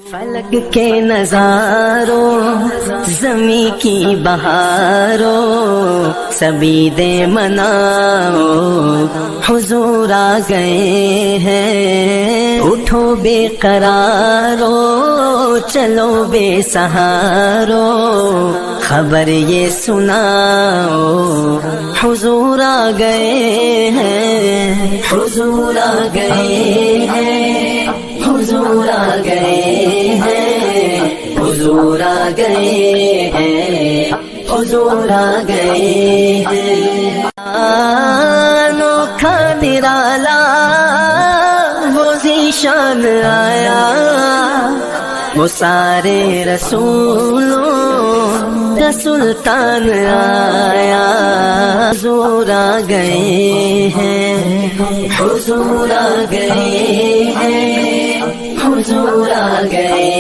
فلک کے نظاروں زمیں کی بہاروں سبھی دے مناؤ حضور آ گئے ہیں، اٹھو بے قرارو چلو بے سہارو خبر یہ سناؤ حضور آ گئے ہیں، حضور آ گئے ہیں، حضور آ گئے ہیں، حضور آ گئے ہیں، حضور آ گئے ہیں۔ انوکھا نرالا وہ ذیشان آیا، وہ سارے رسولوں کا سلطان آیا، حضور آ گئے ہیں، حضور آ گئے ہیں، حضور آ گئے